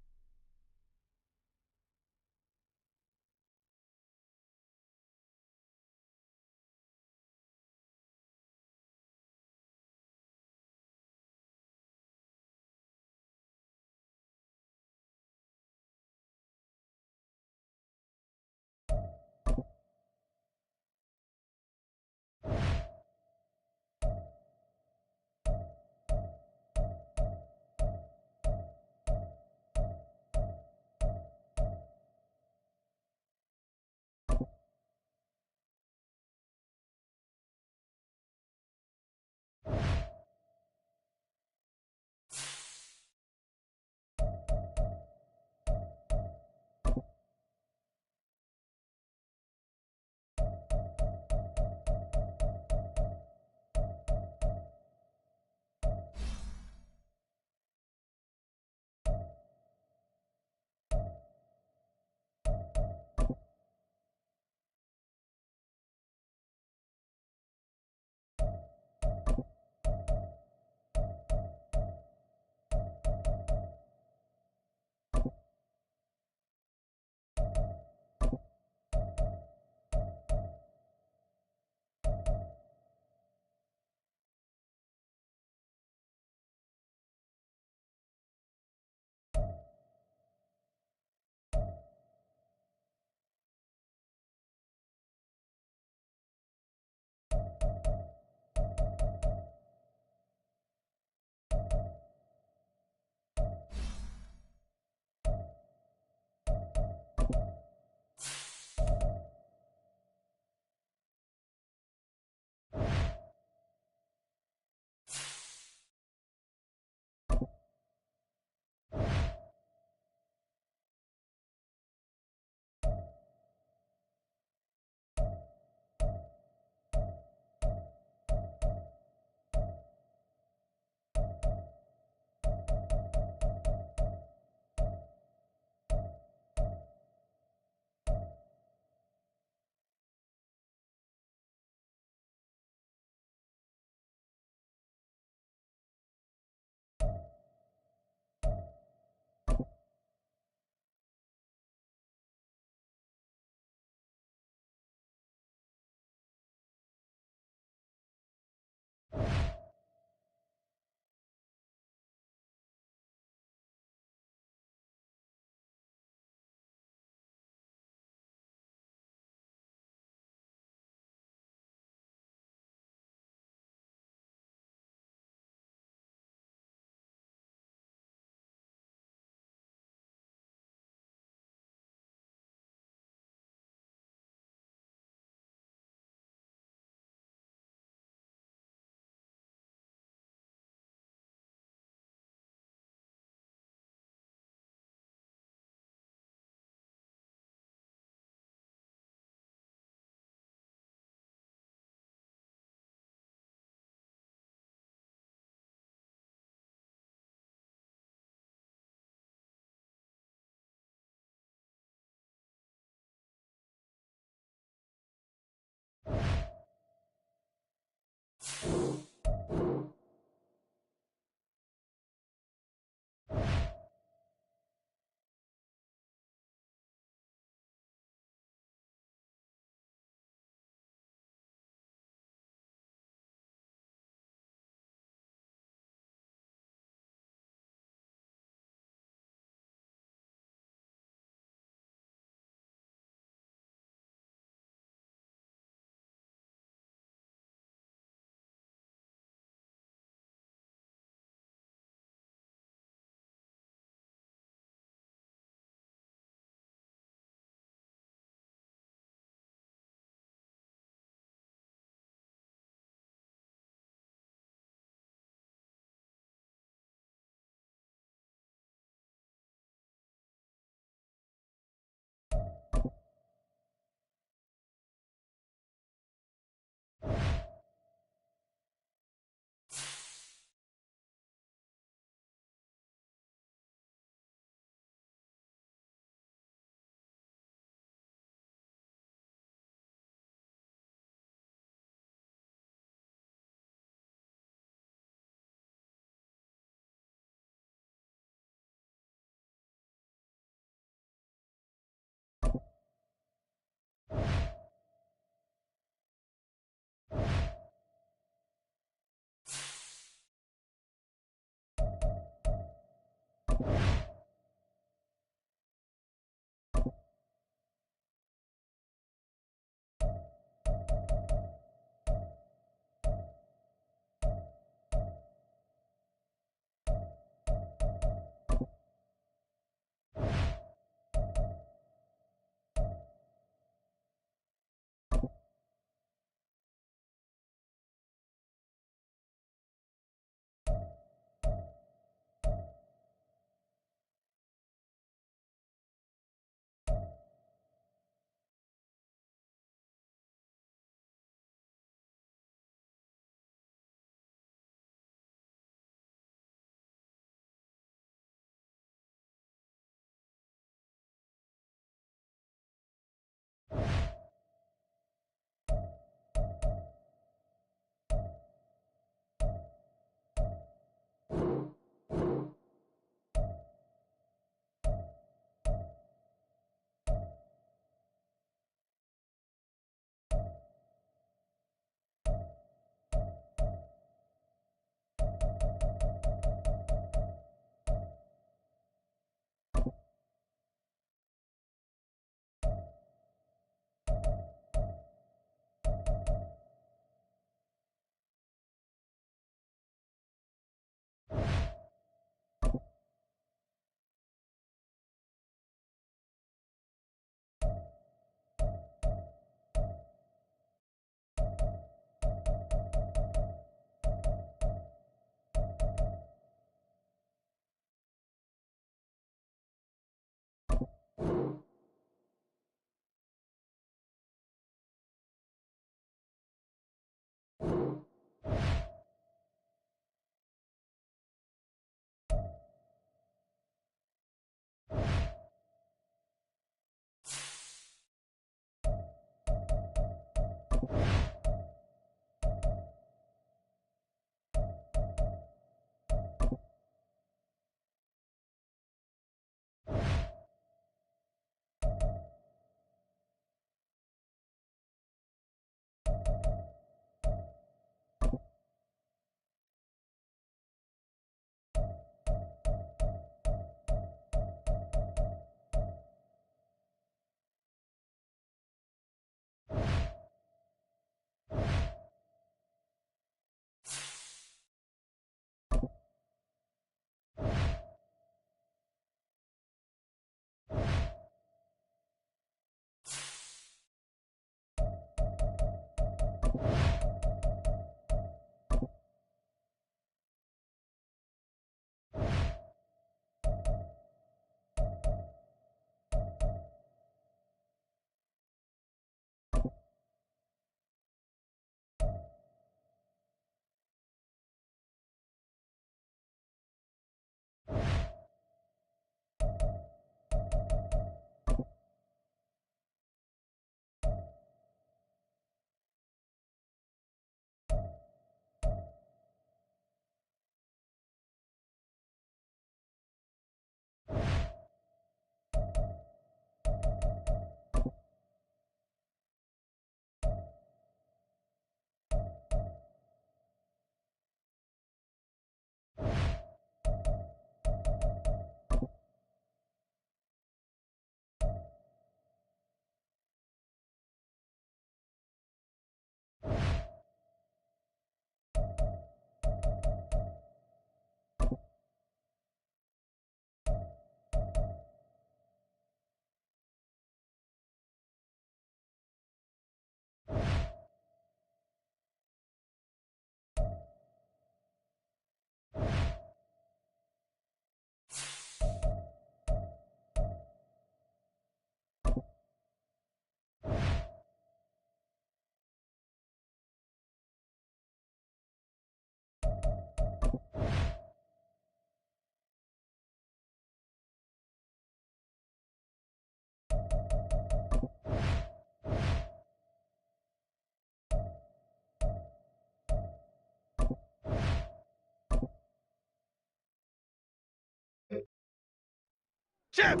Chip!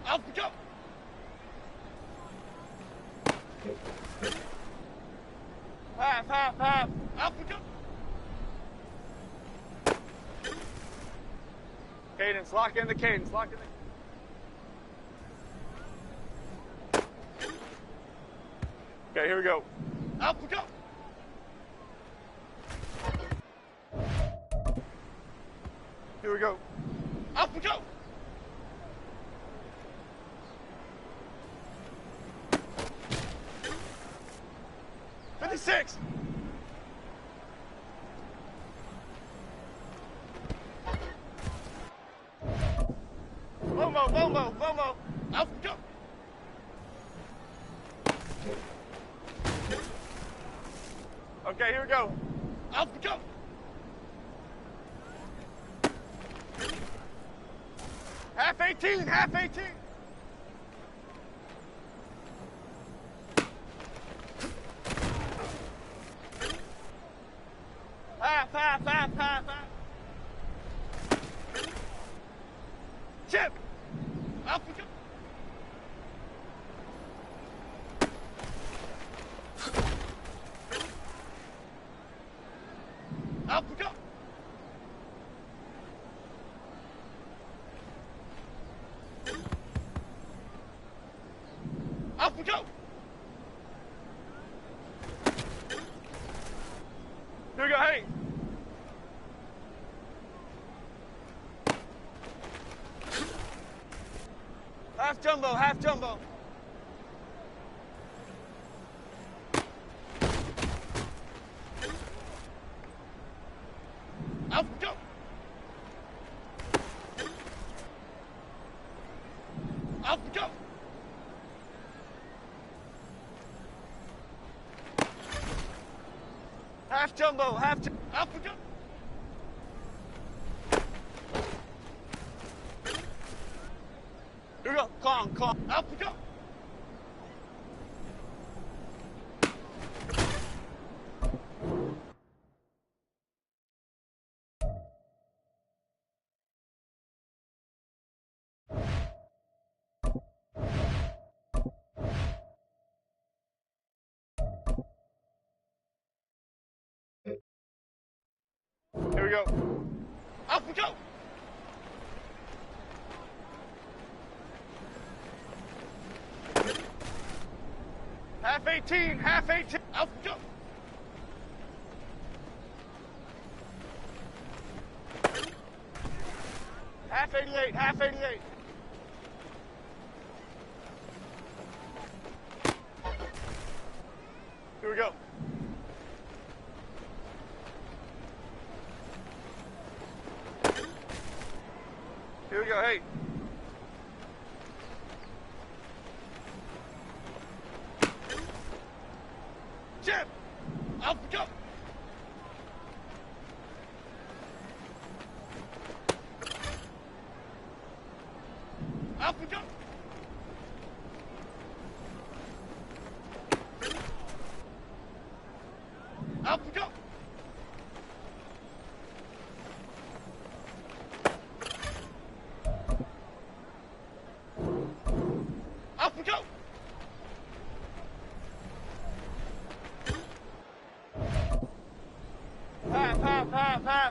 Out the jump! Half. Out the jump! Cadence, lock in the cadence, lock in the... Okay, here we go. Out the jump! Here we go. Up we go! 56! Lomo! Up we go! Okay, here we go. Up we go! Half 18! Half. Chip! Up we go! Up we go! Up we go! Here we go, hey! Half jumbo. Up we go! Up we go! Half jumbo. Up we go! Here we go. Kong. Up we go! Here we go. Up we go! Half 18. Up we go! Half 88. hey. Jim! Up we go! Up we go! Up we go! Up we go!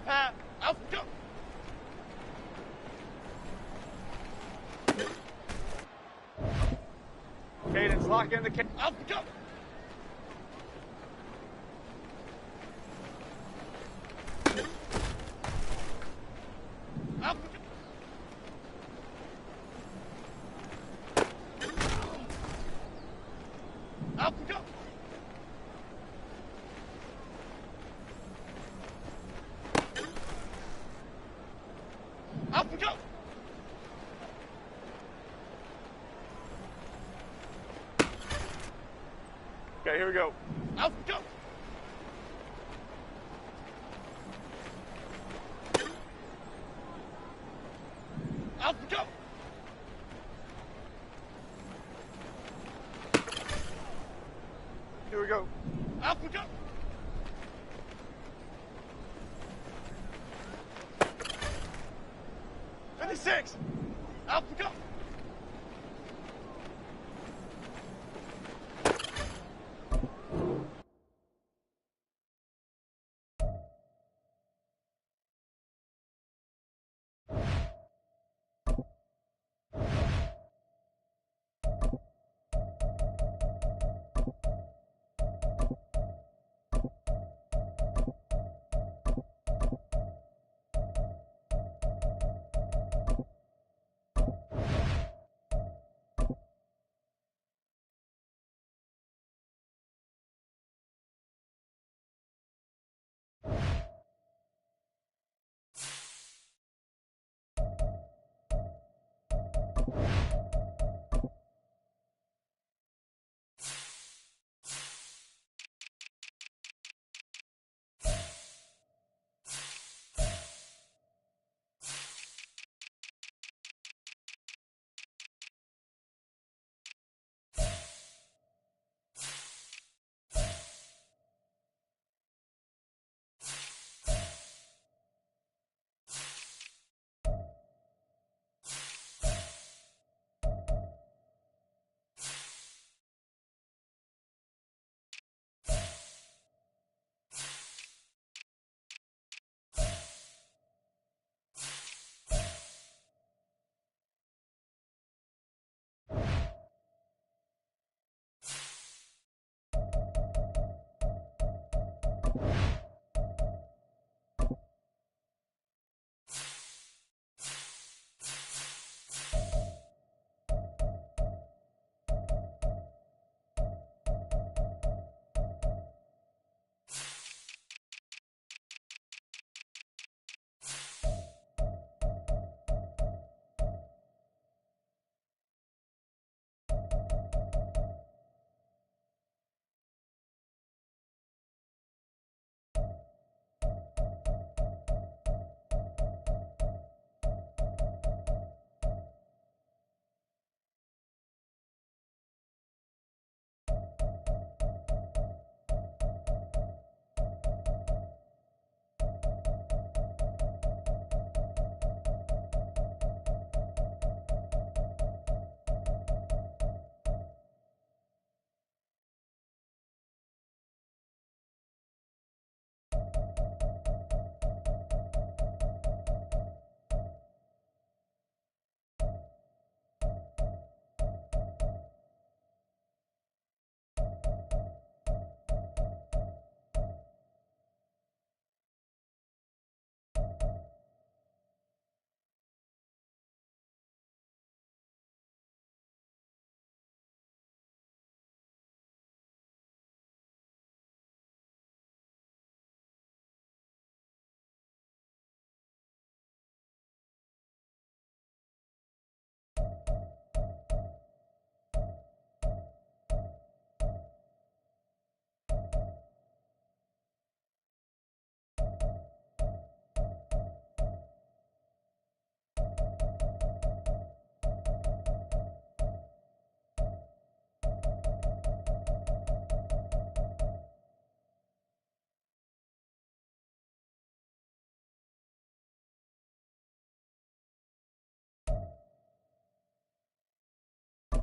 Pat. Up we go! Cadence, lock in the cadence. Up we go! Up we go! Up we go! Up we go! Okay, here we go. Up we go! Up we go! Here we go. Up we go! '56! Up we go!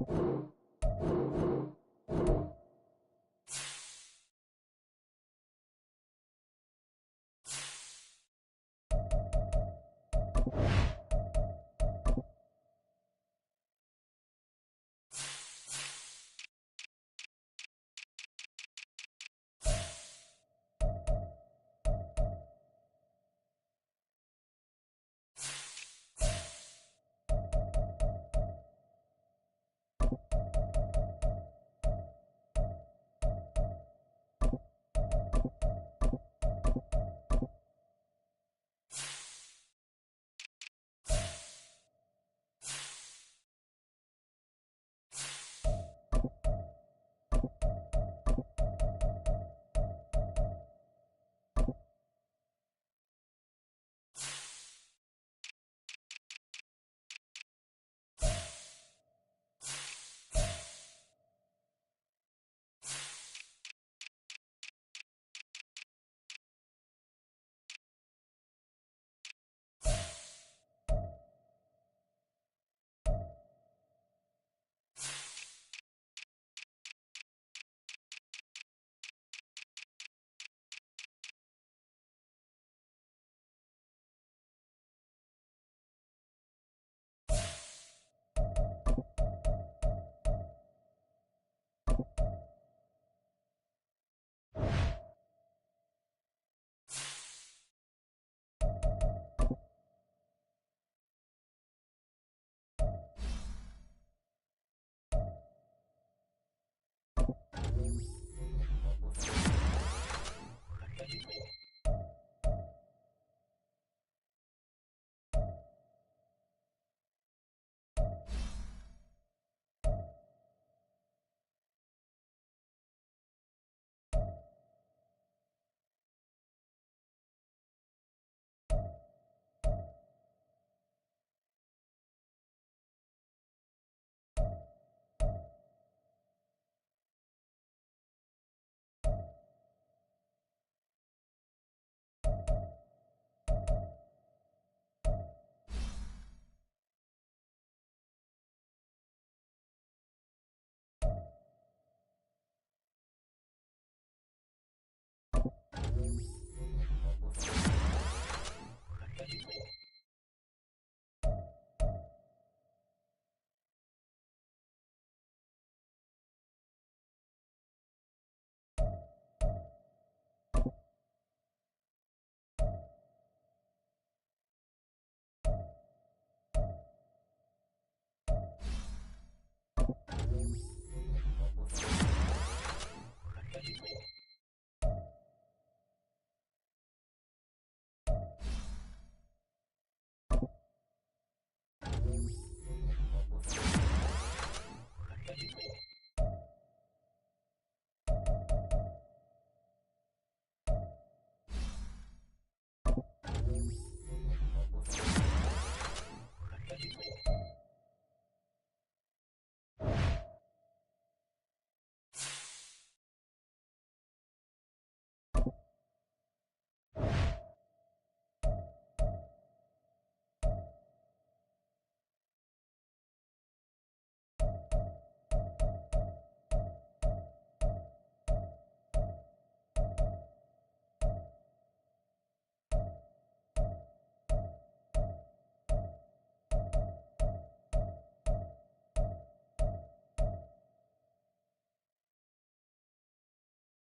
you